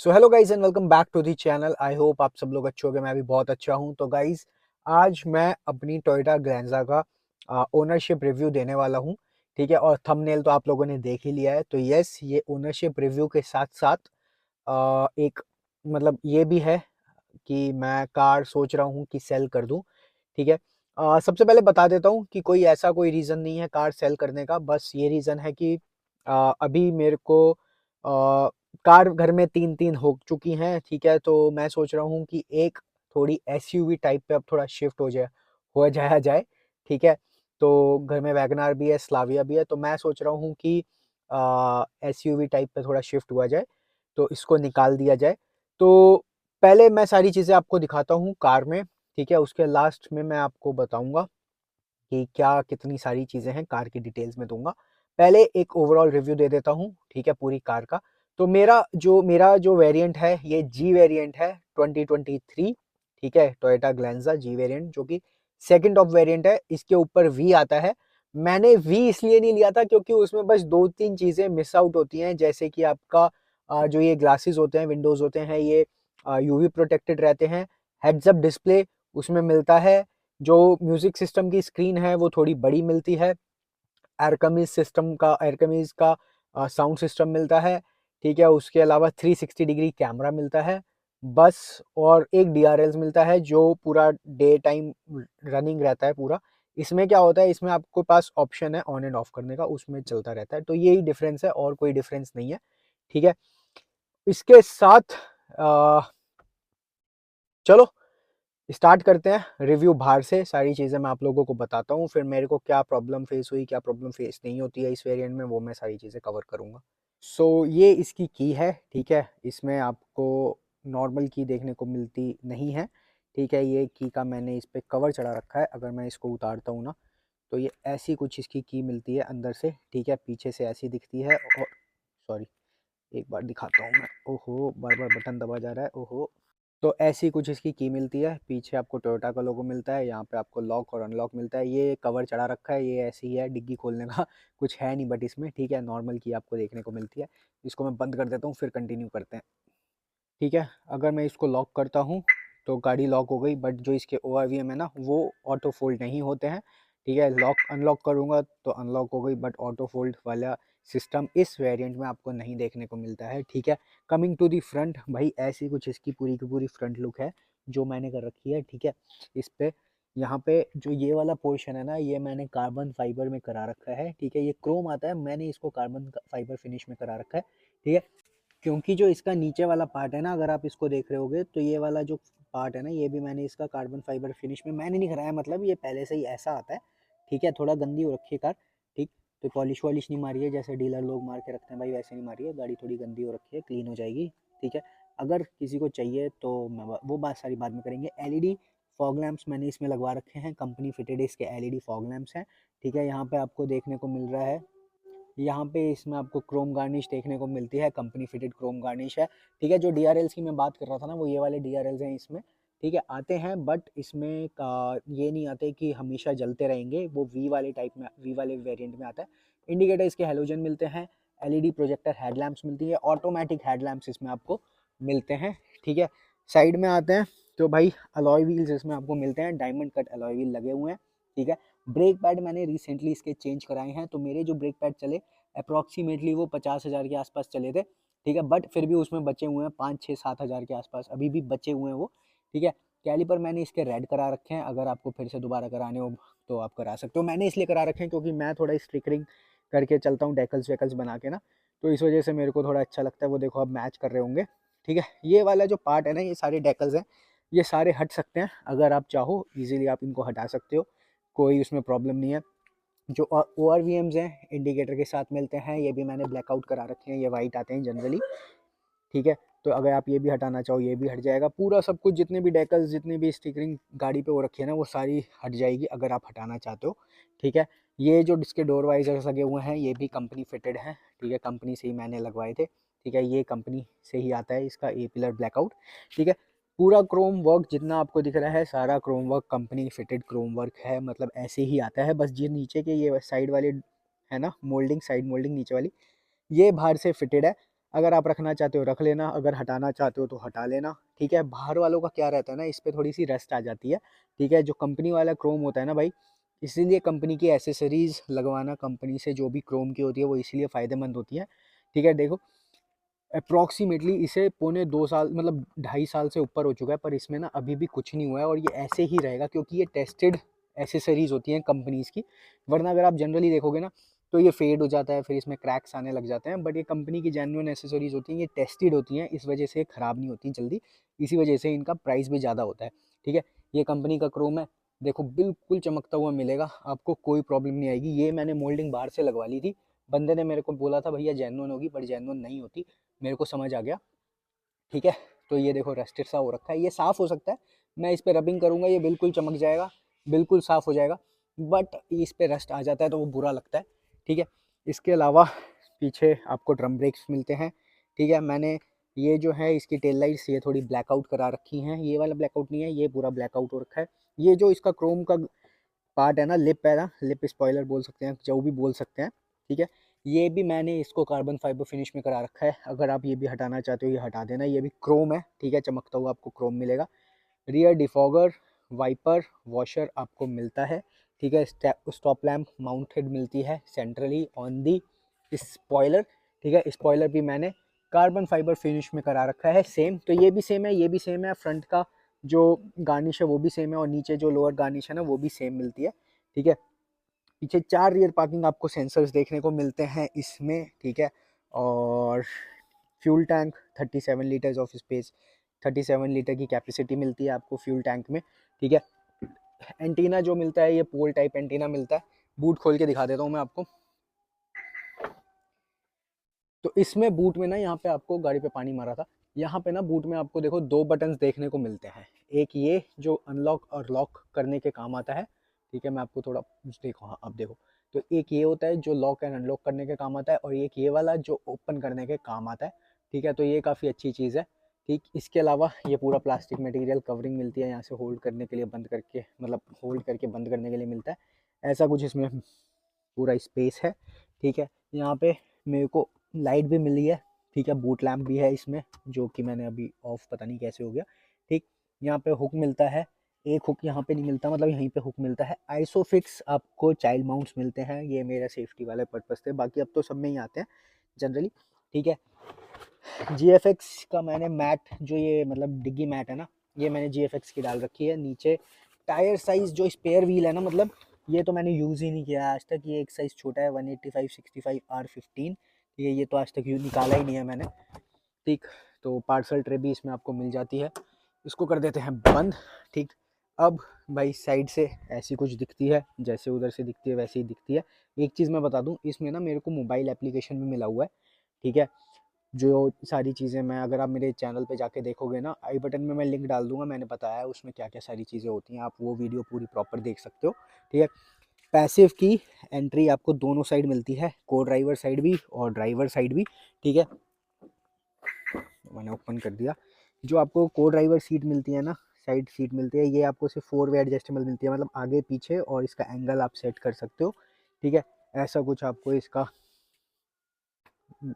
So hello guys and welcome back to the channel. I hope आप सब लोग अच्छे होंगे, मैं भी बहुत अच्छा हूं। तो गाइज आज मैं अपनी टोयोटा ग्रैंजा का ओनरशिप रिव्यू देने वाला हूं, ठीक है। और थंबनेल तो आप लोगों ने देख ही लिया है। तो यस, ये ओनरशिप रिव्यू के साथ साथ एक मतलब ये भी है कि मैं कार सोच रहा हूँ कि सेल कर दूँ, ठीक है। सबसे पहले बता देता हूँ कि कोई रीज़न नहीं है कार सेल करने का। बस ये रीज़न है कि अभी मेरे को कार घर में 3-3 हो चुकी हैं, ठीक है। तो मैं सोच रहा हूँ कि एक थोड़ी एसयूवी टाइप पे अब थोड़ा शिफ्ट हो जाया जाए, ठीक है। तो घर में वैगनआर भी है, स्लाविया भी है, तो मैं सोच रहा हूँ कि एसयूवी टाइप पे थोड़ा शिफ्ट हुआ जाए, तो इसको निकाल दिया जाए। तो पहले मैं सारी चीज़ें आपको दिखाता हूँ कार में, ठीक है। उसके लास्ट में मैं आपको बताऊँगा कि क्या कितनी सारी चीज़ें हैं, कार की डिटेल्स में दूँगा। पहले एक ओवरऑल रिव्यू दे देता हूँ, ठीक है, पूरी कार का। तो मेरा जो वेरिएंट है ये जी वेरिएंट है 2023, ठीक है। टोयोटा ग्लैंजा जी वेरिएंट, जो कि सेकंड ऑफ वेरिएंट है। इसके ऊपर वी आता है। मैंने वी इसलिए नहीं लिया था क्योंकि उसमें बस 2-3 चीज़ें मिस आउट होती हैं, जैसे कि आपका जो ये ग्लासेस होते हैं, विंडोज़ होते हैं, ये यूवी प्रोटेक्टेड रहते हैं। हेड्स अप डिस्प्ले उसमें मिलता है। जो म्यूजिक सिस्टम की स्क्रीन है वो थोड़ी बड़ी मिलती है। एरकमीज का साउंड सिस्टम मिलता है, ठीक है। उसके अलावा 360 डिग्री कैमरा मिलता है बस। और एक डीआरएल मिलता है जो पूरा डे टाइम रनिंग रहता है पूरा। इसमें क्या होता है, इसमें आपको पास ऑप्शन है ऑन एंड ऑफ करने का, उसमें चलता रहता है। तो यही डिफरेंस है और कोई डिफरेंस नहीं है, ठीक है। इसके साथ आ, चलो स्टार्ट करते हैं रिव्यू बाहर से। सारी चीज़ें मैं आप लोगों को बताता हूँ, फिर मेरे को क्या प्रॉब्लम फेस हुई, क्या प्रॉब्लम फेस नहीं होती है इस वेरिएंट में, वो मैं सारी चीज़ें कवर करूँगा। सो ये इसकी की है, ठीक है। इसमें आपको नॉर्मल की देखने को मिलती नहीं है, ठीक है। ये की का मैंने इस पर कवर चढ़ा रखा है। अगर मैं इसको उतारता हूँ ना, तो ये ऐसी कुछ इसकी की मिलती है अंदर से, ठीक है। पीछे से ऐसी दिखती है। और सॉरी, एक बार दिखाता हूँ मैं। ओहो, बार बार बटन दबा जा रहा है, ओहो। तो ऐसी कुछ इसकी की मिलती है। पीछे आपको टोयोटा का लोगो मिलता है, यहाँ पे आपको लॉक और अनलॉक मिलता है। ये कवर चढ़ा रखा है, ये ऐसी ही है, डिग्गी खोलने का कुछ है नहीं बट इसमें, ठीक है। नॉर्मल की आपको देखने को मिलती है। इसको मैं बंद कर देता हूँ, फिर कंटिन्यू करते हैं, ठीक है। अगर मैं इसको लॉक करता हूँ तो गाड़ी लॉक हो गई, बट जो इसके ORVM है ना, वो ऑटो फोल्ड नहीं होते हैं, ठीक है। लॉक अनलॉक करूँगा तो अनलॉक हो गई, बट ऑटो फोल्ड वाला सिस्टम इस वेरिएंट में आपको नहीं देखने को मिलता है, ठीक है। कमिंग टू दी फ्रंट, भाई ऐसी कुछ इसकी पूरी की पूरी फ्रंट लुक है जो मैंने कर रखी है, ठीक है। इस पे यहाँ पे जो ये वाला पोर्शन है ना, ये मैंने कार्बन फाइबर में करा रखा है, ठीक है। ये क्रोम आता है, मैंने इसको कार्बन फाइबर फिनिश में करा रखा है, ठीक है। क्योंकि जो इसका नीचे वाला पार्ट है ना, अगर आप इसको देख रहे होगे तो ये वाला जो पार्ट है ना, ये भी मैंने इसका कार्बन फाइबर फिनिश में मैंने नहीं कराया, मतलब ये पहले से ही ऐसा आता है, ठीक है। थोड़ा गंदी हो रखी है कार, ठीक। तो पॉलिश वॉलिश नहीं मारी है जैसे डीलर लोग मार के रखते हैं भाई, वैसे नहीं मारी है। गाड़ी थोड़ी गंदी हो रखी है, क्लीन हो जाएगी, ठीक है। अगर किसी को चाहिए तो वो बात सारी बाद में करेंगे। एलईडी फॉग लैंप्स मैंने इसमें लगवा रखे हैं, कंपनी फिटेड इसके एलईडी फॉग लैंप्स हैं, ठीक है। यहाँ पे आपको देखने को मिल रहा है, यहाँ पे इसमें आपको क्रोम गार्निश देखने को मिलती है, कंपनी फिटेड क्रोम गार्निश है, ठीक है। जो डीआरएल्स की मैं बात कर रहा था ना, वो ये वाले डीआरएल्स हैं इसमें, ठीक है। आते हैं बट इसमें ये नहीं आते कि हमेशा जलते रहेंगे, वो वी वाले टाइप में, वी वाले वेरिएंट में आता है। इंडिकेटर इसके हेलोजन मिलते हैं, एलईडी प्रोजेक्टर हेडलैम्प्स मिलती है, ऑटोमेटिक हेडलैम्प्स इसमें आपको मिलते हैं, ठीक है। साइड में आते हैं तो भाई अलॉय व्हील्स इसमें आपको मिलते हैं, डायमंड कट अलॉय व्हील लगे हुए हैं, ठीक है। ब्रेक पैड मैंने रिसेंटली इसके चेंज कराए हैं, तो मेरे जो ब्रेक पैड चले अप्रॉक्सीमेटली वो 50,000 के आसपास चले थे, ठीक है। बट फिर भी उसमें बचे हुए हैं 5-6-7 हज़ार के आसपास अभी भी बचे हुए हैं वो, ठीक है। कैलिपर मैंने इसके रेड करा रखे हैं, अगर आपको फिर से दोबारा कराने हो तो आप करा सकते हो। मैंने इसलिए करा रखे हैं क्योंकि मैं थोड़ा स्टिकरिंग करके चलता हूँ, डेकल्स वेकल्स बना के ना, तो इस वजह से मेरे को थोड़ा अच्छा लगता है। वो देखो अब मैच कर रहे होंगे, ठीक है। ये वाला जो पार्ट है ना, ये सारे डेकल्स हैं, ये सारे हट सकते हैं अगर आप चाहो, ईजिली आप इनको हटा सकते हो, कोई उसमें प्रॉब्लम नहीं है। जो ORVMs हैं इंडिकेटर के साथ मिलते हैं, ये भी मैंने ब्लैकआउट करा रखे हैं, ये वाइट आते हैं जनरली, ठीक है। तो अगर आप ये भी हटाना चाहो ये भी हट जाएगा, पूरा सब कुछ, जितने भी डेकल्स, जितनी भी स्टिकरिंग गाड़ी पे वो रखी है ना, वो सारी हट जाएगी अगर आप हटाना चाहते हो, ठीक है। ये जो इसके डोर वाइजर्स लगे हुए हैं, ये भी कंपनी फिटेड हैं, ठीक है। कंपनी से ही मैंने लगवाए थे, ठीक है। ये कंपनी से ही आता है इसका ए पिलर ब्लैकआउट, ठीक है। पूरा क्रोम वर्क जितना आपको दिख रहा है, सारा Chrome work company fitted Chrome work है, मतलब ऐसे ही आता है। बस ये नीचे के ये साइड वाले है ना, मोल्डिंग, साइड मोल्डिंग नीचे वाली, ये बाहर से फिटेड है। अगर आप रखना चाहते हो रख लेना, अगर हटाना चाहते हो तो हटा लेना, ठीक है। बाहर वालों का क्या रहता है ना, इस पे थोड़ी सी रस्ट आ जाती है, ठीक है। जो कंपनी वाला क्रोम होता है ना भाई, इसीलिए कंपनी की एसेसरीज लगवाना कंपनी से जो भी क्रोम की होती है वो इसीलिए फ़ायदेमंद होती है, ठीक है। देखो अप्रॉक्सीमेटली इसे पौने 2 साल मतलब 2.5 साल से ऊपर हो चुका है, पर इसमें ना अभी भी कुछ नहीं हुआ है और ये ऐसे ही रहेगा क्योंकि ये टेस्टेड एसेसरीज होती हैं कंपनीज़ की। वरना अगर आप जनरली देखोगे ना तो ये फेड हो जाता है, फिर इसमें क्रैक्स आने लग जाते हैं। बट ये कंपनी की जेन्युइन एसेसरीज होती हैं, ये टेस्टेड होती हैं, इस वजह से ख़राब नहीं होती जल्दी, इसी वजह से इनका प्राइस भी ज़्यादा होता है, ठीक है। ये कंपनी का क्रोम है, देखो बिल्कुल चमकता हुआ मिलेगा आपको, कोई प्रॉब्लम नहीं आएगी। ये मैंने मोल्डिंग बाहर से लगवा ली थी, बंदे ने मेरे को बोला था भैया जेन्युइन होगी, पर जेन्युइन नहीं होती, मेरे को समझ आ गया, ठीक है। तो ये देखो रस्टेड सा हो रखा है, ये साफ़ हो सकता है, मैं इस पे रबिंग करूँगा ये बिल्कुल चमक जाएगा, बिल्कुल साफ़ हो जाएगा। बट इस पे रस्ट आ जाता है तो वो बुरा लगता है, ठीक है। इसके अलावा पीछे आपको ड्रम ब्रेक्स मिलते हैं, ठीक है। मैंने ये जो है इसकी टेल लाइट्स ये थोड़ी ब्लैकआउट करा रखी हैं, ये वाला ब्लैकआउट नहीं है, ये पूरा ब्लैकआउट हो रखा है। ये जो इसका क्रोम का पार्ट है ना, लिप है ना, लिप स्पॉइलर बोल सकते हैं, जो भी बोल सकते हैं, ठीक है। ये भी मैंने इसको कार्बन फाइबर फिनिश में करा रखा है, अगर आप ये भी हटाना चाहते हो ये हटा देना, ये भी क्रोम है, ठीक है, चमकता हुआ आपको क्रोम मिलेगा। रियर डिफॉगर, वाइपर, वॉशर आपको मिलता है, ठीक है। स्टॉप लैम्प माउंटेड मिलती है सेंट्रली ऑन दी स्पॉइलर, ठीक है। स्पॉइलर भी मैंने कार्बन फाइबर फिनिश में करा रखा है सेम, तो ये भी सेम है, ये भी सेम है। फ्रंट का जो गार्निश है वो भी सेम है और नीचे जो लोअर गार्निश है ना वो भी सेम मिलती है, ठीक है। पीछे 4 रियर पार्किंग आपको सेंसर्स देखने को मिलते हैं इसमें, ठीक है। और fuel tank 37 litres of space, 37 litre की कैपेसिटी मिलती है आपको फ्यूल टैंक में, ठीक है। एंटीना जो मिलता है ये पोल टाइप एंटीना मिलता है, बूट खोल के दिखा देता हूँ मैं आपको। तो इसमें बूट में ना यहाँ पे आपको गाड़ी पे पानी मारा था, यहाँ पे ना बूट में आपको देखो 2 बटन्स देखने को मिलते हैं। एक ये जो अनलॉक और लॉक करने के काम आता है, ठीक है। मैं आपको थोड़ा देखो, हाँ अब देखो, तो एक ये होता है जो लॉक एंड अनलॉक करने के काम आता है और एक ये वाला जो ओपन करने के काम आता है, ठीक है। तो ये काफ़ी अच्छी चीज़ है, ठीक। इसके अलावा ये पूरा प्लास्टिक मटेरियल कवरिंग मिलती है यहाँ से, होल्ड करने के लिए बंद करके, मतलब होल्ड करके बंद करने के लिए मिलता है, ऐसा कुछ इसमें पूरा स्पेस है, ठीक है। यहाँ पे मेरे को लाइट भी मिली है, ठीक है। बूट लैम्प भी है इसमें, जो कि मैंने अभी ऑफ पता नहीं कैसे हो गया, ठीक। यहाँ पे हुक मिलता है, एक हुक यहाँ पे नहीं मिलता, मतलब यहीं पे हुक मिलता है। आइसोफिक्स आपको चाइल्ड माउंट्स मिलते हैं, ये मेरा सेफ्टी वाले पर्पज़ थे, बाकी अब तो सब में ही आते हैं जनरली, ठीक है। GFX का मैंने मैट, जो ये मतलब डिग्गी मैट है ना, ये मैंने GFX की डाल रखी है। नीचे टायर साइज़ जो स्पेयर व्हील है ना, मतलब ये तो मैंने यूज़ ही नहीं किया आज तक, ये एक साइज़ छोटा है 185/65 R15, ये तो आज तक यूँ निकाला ही नहीं है मैंने, ठीक। तो पार्सल ट्रे भी इसमें आपको मिल जाती है, इसको कर देते हैं बंद, ठीक। अब भाई साइड से ऐसी कुछ दिखती है, जैसे उधर से दिखती है वैसे ही दिखती है। एक चीज़ मैं बता दूं, इसमें ना मेरे को मोबाइल एप्लीकेशन भी मिला हुआ है, ठीक है। जो सारी चीज़ें मैं, अगर आप मेरे चैनल पे जाके देखोगे ना, आई बटन में मैं लिंक डाल दूंगा, मैंने बताया है उसमें क्या क्या सारी चीज़ें होती हैं, आप वो वीडियो पूरी प्रॉपर देख सकते हो, ठीक है। पैसिव की एंट्री आपको दोनों साइड मिलती है, को ड्राइवर साइड भी और ड्राइवर साइड भी, ठीक है। मैंने ओपन कर दिया। जो आपको को ड्राइवर सीट मिलती है ना, साइड सीट मिलती है, ये आपको सिर्फ 4 वे एडजस्टेबल मिलती है, मतलब आगे पीछे, और इसका एंगल आप सेट कर सकते हो, ठीक है। ऐसा कुछ आपको इसका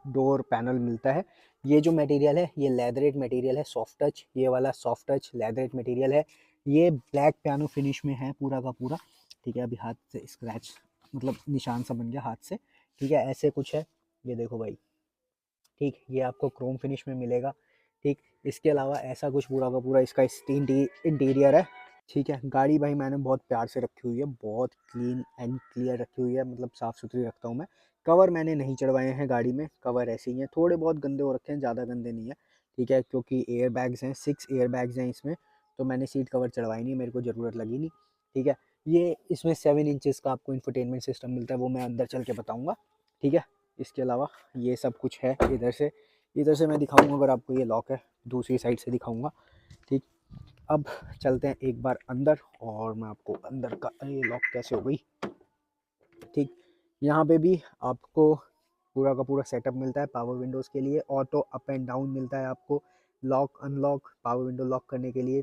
डोर पैनल मिलता है। ये जो मटेरियल है ये लेदरेट मटेरियल है, सॉफ्ट टच, ये वाला सॉफ्ट टच लेदरेट मटेरियल है। ये ब्लैक पियानो फिनिश में है पूरा का पूरा, ठीक है। अभी हाथ से स्क्रैच मतलब निशान सा बन गया हाथ से, ठीक है। ऐसे कुछ है, ये देखो भाई, ठीक। ये आपको क्रोम फिनिश में मिलेगा, ठीक। इसके अलावा ऐसा कुछ पूरा का पूरा इसका इंटीरियर है, ठीक है। गाड़ी भाई मैंने बहुत प्यार से रखी हुई है, बहुत क्लीन एंड क्लियर रखी हुई है, मतलब साफ़ सुथरी रखता हूँ मैं। कवर मैंने नहीं चढ़वाए हैं गाड़ी में, कवर ऐसे ही हैं, थोड़े बहुत गंदे हो रखे हैं, ज़्यादा गंदे नहीं है, ठीक है। क्योंकि एयर बैग्स हैं, 6 एयर बैग्स हैं इसमें, तो मैंने सीट कवर चढ़वाई नहीं, मेरे को ज़रूरत लगी नहीं, ठीक है। ये इसमें 7 इंचज़ का आपको इंफोटेनमेंट सिस्टम मिलता है, वो मैं अंदर चल के बताऊँगा, ठीक है। इसके अलावा ये सब कुछ है। इधर से मैं दिखाऊँगा, अगर आपको ये लॉक है, दूसरी साइड से दिखाऊँगा, ठीक। अब चलते हैं एक बार अंदर और मैं आपको अंदर का, ये लॉक कैसे हो गई, ठीक। यहाँ पे भी आपको पूरा का पूरा सेटअप मिलता है पावर विंडोज़ के लिए, ऑटो अप एंड डाउन मिलता है आपको, lock unlock, power window lock करने के लिए,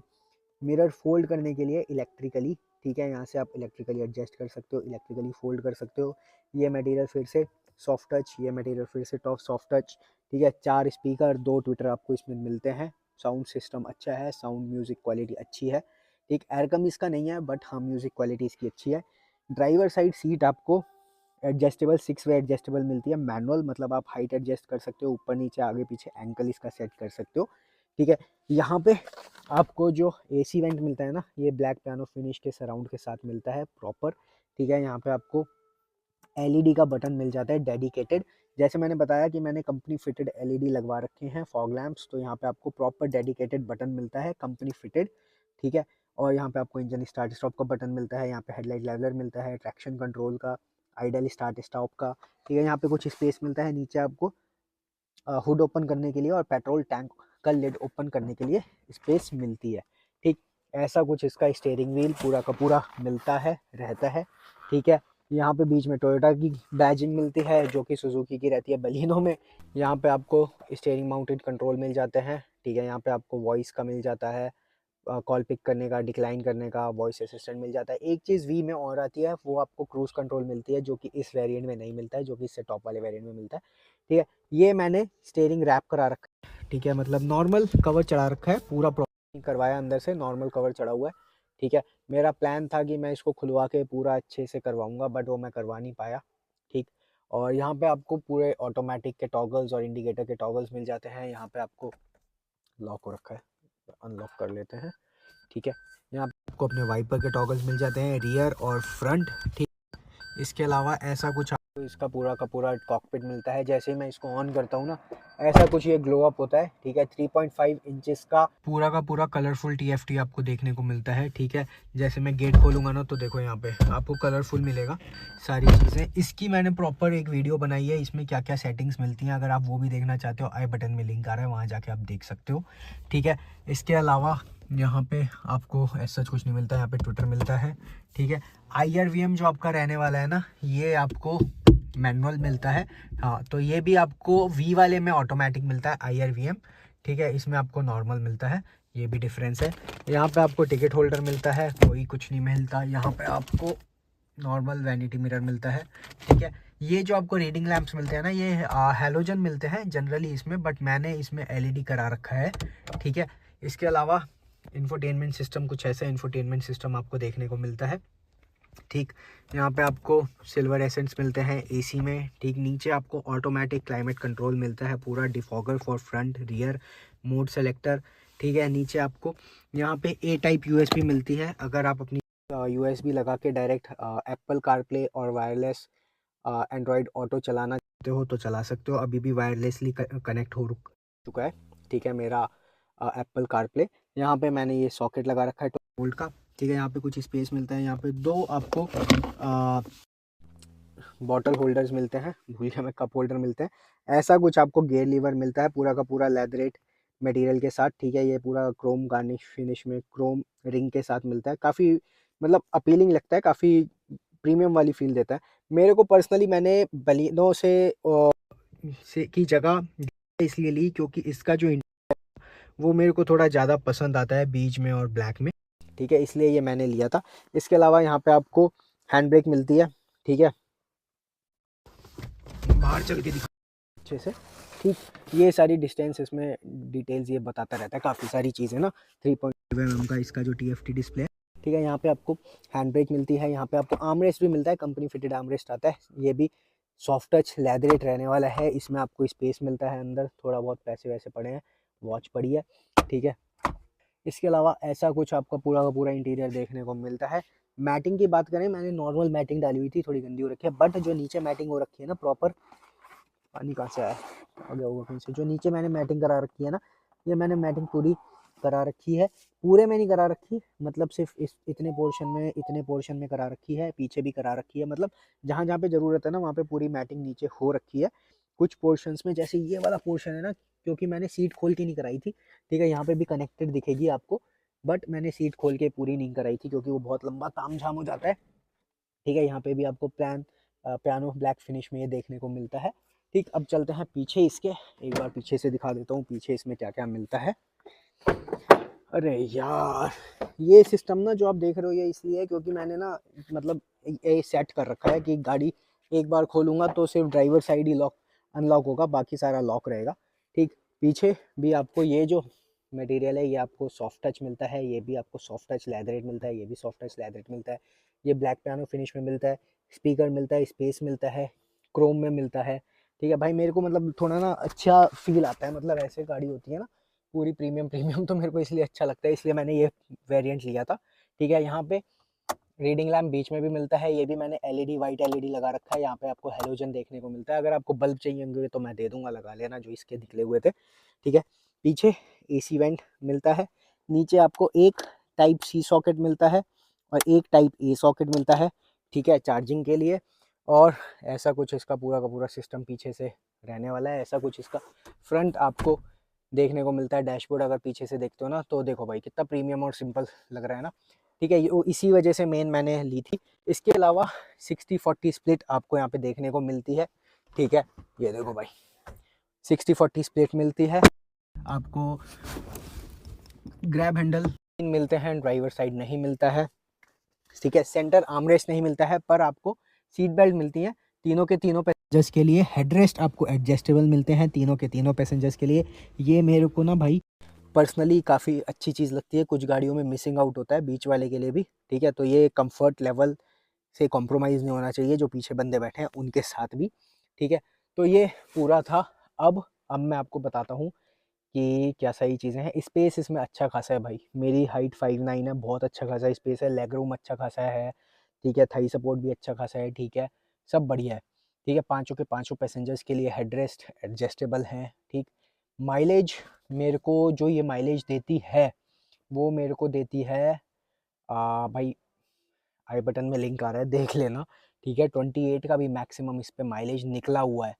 मिरर फोल्ड करने के लिए इलेक्ट्रिकली, ठीक है। यहाँ से आप इलेक्ट्रिकली एडजस्ट कर सकते हो, इलेक्ट्रिकली फोल्ड कर सकते हो। ये मटेरियल फिर से सॉफ्ट टच, ये मटेरियल फिर से टॉप सॉफ्ट टच, ठीक है। 4 स्पीकर, 2 ट्विटर आपको इसमें मिलते हैं। साउंड सिस्टम अच्छा है, साउंड म्यूज़िक क्वालिटी अच्छी है। ठीक, एयर कम इसका नहीं है, बट हाँ म्यूज़िक क्वालिटी इसकी अच्छी है। ड्राइवर साइड सीट आपको एडजस्टेबल 6 वे एडजस्टेबल मिलती है, मैनुअल, मतलब आप हाइट एडजस्ट कर सकते हो, ऊपर नीचे आगे पीछे एंकल इसका सेट कर सकते हो। ठीक है। यहाँ पे आपको जो एसी वेंट मिलता है ना, ये ब्लैक पियानो फिनिश के सराउंड के साथ मिलता है प्रॉपर। ठीक है। यहाँ पे आपको एलईडी का बटन मिल जाता है डेडिकेटेड। जैसे मैंने बताया कि मैंने कंपनी फिटेड एलईडी लगवा रखे हैं फॉग लैंप्स, तो यहाँ पे आपको प्रॉपर डेडिकेटेड बटन मिलता है कंपनी फिटेड। ठीक है। और यहाँ पे आपको इंजन स्टार्ट स्टॉप का बटन मिलता है, यहाँ पे हेडलाइट लेवलर मिलता है, ट्रैक्शन कंट्रोल का, आइडल स्टार्ट स्टॉप का। ठीक है। यहाँ पे कुछ स्पेस मिलता है नीचे आपको हुड ओपन करने के लिए, और पेट्रोल टैंक का लिड ओपन करने के लिए स्पेस मिलती है। ठीक, ऐसा कुछ इसका स्टीयरिंग व्हील पूरा का पूरा मिलता है, रहता है। ठीक है। यहाँ पे बीच में टोयोटा की बैजिंग मिलती है, जो कि सुजुकी की रहती है बलिनो में। यहाँ पे आपको स्टीयरिंग माउंटेड कंट्रोल मिल जाते हैं। ठीक है। यहाँ पे आपको वॉइस का मिल जाता है, कॉल पिक करने का, डिक्लाइन करने का, वॉइस असिस्टेंट मिल जाता है। एक चीज़ वी में और आती है, वो आपको क्रूज़ कंट्रोल मिलती है, जो कि इस वेरिएंट में नहीं मिलता है, जो कि इससे टॉप वाले वेरिएंट में मिलता है। ठीक है। ये मैंने स्टीयरिंग रैप करा रखा है। ठीक है, मतलब नॉर्मल कवर चढ़ा रखा है, पूरा प्रॉपर करवाया, अंदर से नॉर्मल कवर चढ़ा हुआ है। ठीक है। मेरा प्लान था कि मैं इसको खुलवा के पूरा अच्छे से करवाऊंगा, बट वो मैं करवा नहीं पाया। ठीक। और यहाँ पे आपको पूरे ऑटोमेटिक के टॉगल्स और इंडिकेटर के टॉगल्स मिल जाते हैं। यहाँ पे आपको लॉक हो रखा है, अनलॉक कर लेते हैं। ठीक है। यहाँ पे आपको अपने वाइपर के टॉगल्स मिल जाते हैं, रियर और फ्रंट। ठीक। इसके अलावा ऐसा कुछ आपको इसका पूरा का पूरा कॉकपिट मिलता है। जैसे ही मैं इसको ऑन करता हूँ ना, ऐसा कुछ ये ग्लो अप होता है। ठीक है। 3.5 इंचेस का पूरा कलरफुल टीएफटी आपको देखने को मिलता है। ठीक है। जैसे मैं गेट खोलूंगा ना, तो देखो यहाँ पे आपको कलरफुल मिलेगा सारी चीज़ें। इसकी मैंने प्रॉपर एक वीडियो बनाई है, इसमें क्या क्या सेटिंग्स मिलती हैं। अगर आप वो भी देखना चाहते हो, आई बटन में लिंक आ रहा है, वहाँ जाके आप देख सकते हो। ठीक है। इसके अलावा यहाँ पे आपको ऐसा कुछ नहीं मिलता, यहाँ पे ट्विटर मिलता है। ठीक है। IRVM जो आपका रहने वाला है ना, ये आपको मैनुअल मिलता है। हाँ, तो ये भी आपको वी वाले में ऑटोमेटिक मिलता है IRVM। ठीक है। इसमें आपको नॉर्मल मिलता है, ये भी डिफरेंस है। यहाँ पे आपको टिकट होल्डर मिलता है, कोई कुछ नहीं मिलता। यहाँ पे आपको नॉर्मल वैनिटी मिरर मिलता है। ठीक है। ये जो आपको रीडिंग लैंप्स मिलते हैं ना, ये हैलोजन मिलते हैं जनरली इसमें, बट मैंने इसमें LED करा रखा है। ठीक है। इसके अलावा इंफोटेनमेंट सिस्टम, कुछ ऐसा इंफोटेनमेंट सिस्टम आपको देखने को मिलता है। ठीक। यहाँ पे आपको सिल्वर एसेंट्स मिलते हैं AC में। ठीक। नीचे आपको ऑटोमेटिक क्लाइमेट कंट्रोल मिलता है, पूरा defogger for front rear, mode selector. ठीक है। नीचे आपको यहाँ पे A टाइप USB मिलती है। अगर आप अपनी USB लगा के डायरेक्ट एप्पल कारप्ले और वायरलेस एंड्रॉयड ऑटो चलाना चाहते हो तो चला सकते हो। अभी भी वायरलेसली कनेक्ट हो चुका है। ठीक है, मेरा एप्पल कारप्ले। यहाँ पे मैंने ये सॉकेट लगा रखा है 12 वोल्ट का। ठीक है। यहाँ पे कुछ स्पेस मिलता है, यहाँ पे 2 आपको बॉटल होल्डर्स मिलते हैं, भूल गया मैं, कप होल्डर मिलते हैं। ऐसा कुछ आपको गियर लीवर मिलता है, पूरा का पूरा लेदरेट मटेरियल के साथ। ठीक है। ये पूरा क्रोम गार्निश फिनिश में क्रोम रिंग के साथ मिलता है। काफ़ी मतलब अपीलिंग लगता है, काफ़ी प्रीमियम वाली फील देता है मेरे को पर्सनली। मैंने बलिनो से की जगह इसलिए ली क्योंकि इसका जो वो मेरे को थोड़ा ज़्यादा पसंद आता है, बीच में और ब्लैक में। ठीक है, इसलिए ये मैंने लिया था। इसके अलावा यहाँ पे आपको हैंड ब्रेक मिलती है। ठीक है, बाहर चल के दिखा अच्छे से। ठीक, ये सारी डिस्टेंस इसमें डिटेल्स ये बताता रहता है, काफ़ी सारी चीज़ें ना। 3.5 mm का इसका जो TFT डिस्प्ले है। ठीक है। यहाँ पे आपको हैंड ब्रेक मिलती है, यहाँ पे आपको आर्मरेस्ट भी मिलता है, कंपनी फिटेड आर्मरेस्ट आता है। ये भी सॉफ्ट टच लेदरेट रहने वाला है। इसमें आपको स्पेस मिलता है अंदर, थोड़ा बहुत पैसे वैसे पड़े हैं, वॉच पड़ी है। ठीक है। इसके अलावा ऐसा कुछ आपका पूरा का पूरा इंटीरियर देखने को मिलता है। मैटिंग की बात करें, मैंने नॉर्मल मैटिंग डाली हुई थी, थोड़ी गंदी हो रखी है, बट जो नीचे मैटिंग हो रखी है ना प्रॉपर, पानी कहाँ से आया, आ गया होगा कहीं से, जो नीचे मैंने मैटिंग करा रखी है ना, ये मैंने मैटिंग पूरी करा रखी है। पूरे में नहीं करा रखी, मतलब सिर्फ इतने पोर्शन में करा रखी है, पीछे भी करा रखी है। मतलब जहाँ जहाँ पे ज़रूरत है ना, वहाँ पे पूरी मैटिंग नीचे हो रखी है। कुछ पोर्शंस में, जैसे ये वाला पोर्शन है ना, क्योंकि मैंने सीट खोल के नहीं कराई थी। ठीक है। यहाँ पे भी कनेक्टेड दिखेगी आपको, बट मैंने सीट खोल के पूरी नहीं कराई थी क्योंकि वो बहुत लंबा तामझाम हो जाता है। ठीक है। यहाँ पे भी आपको पियानो ब्लैक फिनिश में ये देखने को मिलता है। ठीक, अब चलते हैं पीछे इसके, एक बार पीछे से दिखा देता हूँ पीछे इसमें क्या क्या मिलता है। अरे यार, ये सिस्टम ना जो आप देख रहे हो, ये इसलिए है क्योंकि मैंने ना मतलब ये सेट कर रखा है कि गाड़ी एक बार खोलूँगा तो सिर्फ ड्राइवर साइड ही लॉक, अनलॉक होगा, बाकी सारा लॉक रहेगा। ठीक, पीछे भी आपको ये जो मटेरियल है ये आपको सॉफ्ट टच मिलता है, ये भी आपको सॉफ्ट टच लेदरेट मिलता है, ये भी सॉफ्ट टच लेदरेट मिलता है, ये ब्लैक पियानो फिनिश में मिलता है, स्पीकर मिलता है, स्पेस मिलता है, क्रोम में मिलता है। ठीक है भाई, मेरे को मतलब थोड़ा ना अच्छा फील आता है, मतलब ऐसे गाड़ी होती है ना पूरी प्रीमियम प्रीमियम, तो मेरे को इसलिए अच्छा लगता है, इसलिए मैंने ये वेरिएंट लिया था। ठीक है, यहाँ पे रीडिंग लैम्प बीच में भी मिलता है, ये भी मैंने एलईडी वाइट एलईडी लगा रखा है, यहाँ पे आपको हेलोजन देखने को मिलता है। अगर आपको बल्ब चाहिए होंगे तो मैं दे दूंगा, लगा लेना, जो इसके निकले हुए थे। ठीक है, पीछे एसी वेंट मिलता है, नीचे आपको एक टाइप सी सॉकेट मिलता है और एक टाइप ए सॉकेट मिलता है। ठीक है, चार्जिंग के लिए। और ऐसा कुछ इसका पूरा का पूरा सिस्टम पीछे से रहने वाला है, ऐसा कुछ इसका फ्रंट आपको देखने को मिलता है। डैशबोर्ड अगर पीछे से देखते हो ना तो देखो भाई कितना प्रीमियम और सिंपल लग रहा है ना। ठीक है, ये इसी वजह से मेन मैंने ली थी। इसके अलावा 60-40 स्प्लिट आपको यहाँ पे देखने को मिलती है। ठीक है, ये देखो भाई 60-40 स्प्लिट मिलती है आपको। ग्रैब हैंडल मिलते हैं, ड्राइवर साइड नहीं मिलता है। ठीक है, सेंटर आर्मरेस्ट नहीं मिलता है, पर आपको सीट बेल्ट मिलती है तीनों के तीनों पैसेंजर्स के लिए। हेडरेस्ट आपको एडजस्टेबल मिलते हैं तीनों के तीनों पैसेंजर्स के लिए। ये मेरे को ना भाई पर्सनली काफ़ी अच्छी चीज़ लगती है, कुछ गाड़ियों में मिसिंग आउट होता है बीच वाले के लिए भी। ठीक है, तो ये कंफर्ट लेवल से कॉम्प्रोमाइज़ नहीं होना चाहिए जो पीछे बंदे बैठे हैं उनके साथ भी। ठीक है, तो ये पूरा था। अब मैं आपको बताता हूँ कि क्या सही चीज़ें हैं। स्पेस इसमें अच्छा खासा है भाई, मेरी हाइट 5'9" है, बहुत अच्छा खासा स्पेस है, लेग रूम अच्छा खासा है। ठीक है, थाई सपोर्ट भी अच्छा खासा है। ठीक है, सब बढ़िया है। ठीक है, पाँचों के पाँचों पैसेंजर्स के लिए हेडरेस्ट एडजस्टेबल हैं। ठीक, माइलेज मेरे को जो ये माइलेज देती है वो मेरे को देती है भाई आई बटन में लिंक आ रहा है, देख लेना। ठीक है, 28 का भी मैक्सिमम इस पे माइलेज निकला हुआ है।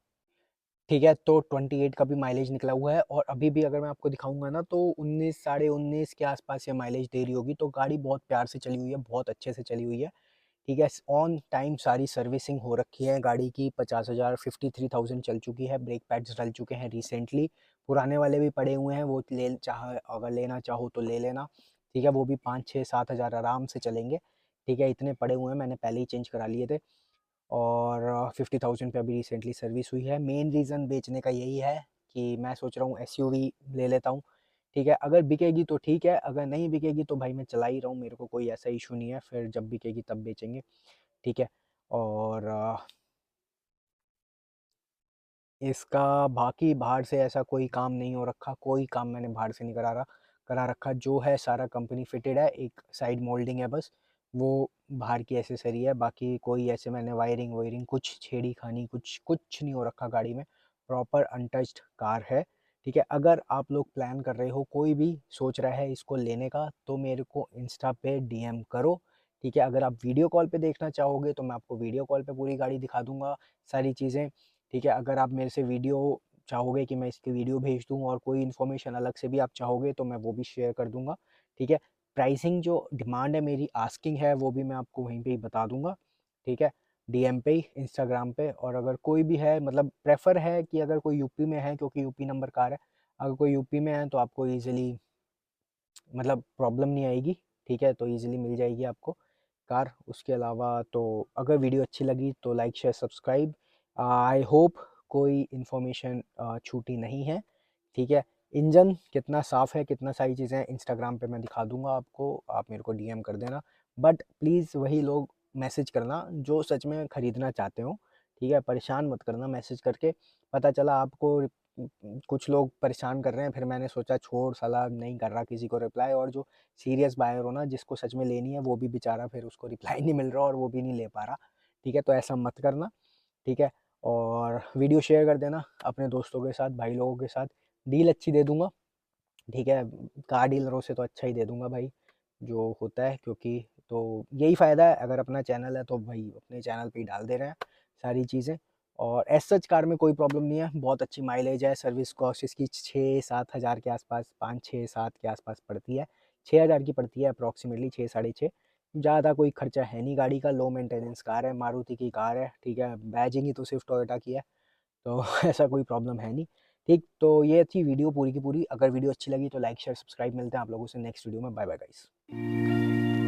ठीक है, तो 28 का भी माइलेज निकला हुआ है, और अभी भी अगर मैं आपको दिखाऊंगा ना तो 19 साढ़े 19 के आसपास ये माइलेज दे रही होगी। तो गाड़ी बहुत प्यार से चली हुई है, बहुत अच्छे से चली हुई है। ठीक है, ऑन टाइम सारी सर्विसिंग हो रखी है गाड़ी की। 50,000 53,000 चल चुकी है, ब्रेक पैड्स डल चुके हैं रिसेंटली। पुराने वाले भी पड़े हुए हैं, वो अगर लेना चाहो तो ले लेना। ठीक है, वो भी 5-6-7 हज़ार आराम से चलेंगे। ठीक है, इतने पड़े हुए हैं, मैंने पहले ही चेंज करा लिए थे। और 50,000 पे अभी रिसेंटली सर्विस हुई है। मेन रीज़न बेचने का यही है कि मैं सोच रहा हूँ एसयूवी ले लेता हूँ। ठीक है, अगर बिकेगी तो ठीक है, अगर नहीं बिकेगी तो भाई मैं चला ही रहा हूँ, मेरे को कोई ऐसा इशू नहीं है, फिर जब बिकेगी तब बेचेंगे। ठीक है, और इसका बाकी बाहर से ऐसा कोई काम नहीं हो रखा, कोई काम मैंने बाहर से नहीं करा रखा। जो है सारा कंपनी फिटेड है, एक साइड मोल्डिंग है बस, वो बाहर की एसेसरी है। बाकी कोई ऐसे मैंने वायरिंग वायरिंग कुछ छेड़ी खानी कुछ नहीं हो रखा गाड़ी में। प्रॉपर अनटच्ड कार है। ठीक है, अगर आप लोग प्लान कर रहे हो, कोई भी सोच रहा है इसको लेने का, तो मेरे को इंस्टा पे डीएम करो। ठीक है, अगर आप वीडियो कॉल पे देखना चाहोगे तो मैं आपको वीडियो कॉल पे पूरी गाड़ी दिखा दूंगा, सारी चीज़ें। ठीक है, अगर आप मेरे से वीडियो चाहोगे कि मैं इसकी वीडियो भेज दूँ और कोई इन्फॉर्मेशन अलग से भी आप चाहोगे तो मैं वो भी शेयर कर दूंगा। ठीक है, प्राइसिंग जो डिमांड है मेरी, आस्किंग है, वो भी मैं आपको वहीं पे ही बता दूंगा। ठीक है, डीएम पे ही, इंस्टाग्राम पे। और अगर कोई भी है, मतलब प्रेफर है कि अगर कोई यूपी में है, क्योंकि यूपी नंबर कार है, अगर कोई यूपी में है तो आपको ईजिली मतलब प्रॉब्लम नहीं आएगी। ठीक है, तो ईजिली मिल जाएगी आपको कार। उसके अलावा तो अगर वीडियो अच्छी लगी तो like share subscribe. I hope कोई इन्फॉर्मेशन छूटी नहीं है। ठीक है, इंजन कितना साफ़ है, कितना सारी चीज़ें इंस्टाग्राम पे मैं दिखा दूंगा आपको, आप मेरे को डीएम कर देना। बट प्लीज़ वही लोग मैसेज करना जो सच में ख़रीदना चाहते हो। ठीक है, परेशान मत करना मैसेज करके। पता चला आपको कुछ लोग परेशान कर रहे हैं, फिर मैंने सोचा छोड़ साला, नहीं कर रहा किसी को रिप्लाई। और जो सीरियस बायर हो ना, जिसको सच में लेनी है, वो भी बेचारा फिर उसको रिप्लाई नहीं मिल रहा और वो भी नहीं ले पा रहा। ठीक है, तो ऐसा मत करना। ठीक है, और वीडियो शेयर कर देना अपने दोस्तों के साथ, भाई लोगों के साथ। डील अच्छी दे दूंगा। ठीक है, कार डीलरों से तो अच्छा ही दे दूंगा भाई जो होता है, क्योंकि तो यही फ़ायदा है, अगर अपना चैनल है तो भाई अपने चैनल पे ही डाल दे रहे हैं सारी चीज़ें। और एज सच कार में कोई प्रॉब्लम नहीं है, बहुत अच्छी माइलेज है। सर्विस कॉस्ट इसकी 6-7 हज़ार के आसपास, 5-6-7 के आसपास पड़ती है। 6 हज़ार की पड़ती है अप्रॉक्सीमेटली, 6-6.5। ज़्यादा कोई खर्चा है नहीं गाड़ी का, लो मेंटेनेंस कार है, मारुति की कार है। ठीक है, बैजिंग ही तो सिर्फ टोयोटा की है, तो ऐसा कोई प्रॉब्लम है नहीं। ठीक, तो ये थी वीडियो पूरी की पूरी। अगर वीडियो अच्छी लगी तो लाइक शेयर सब्सक्राइब। मिलते हैं आप लोगों से नेक्स्ट वीडियो में। Bye bye guys.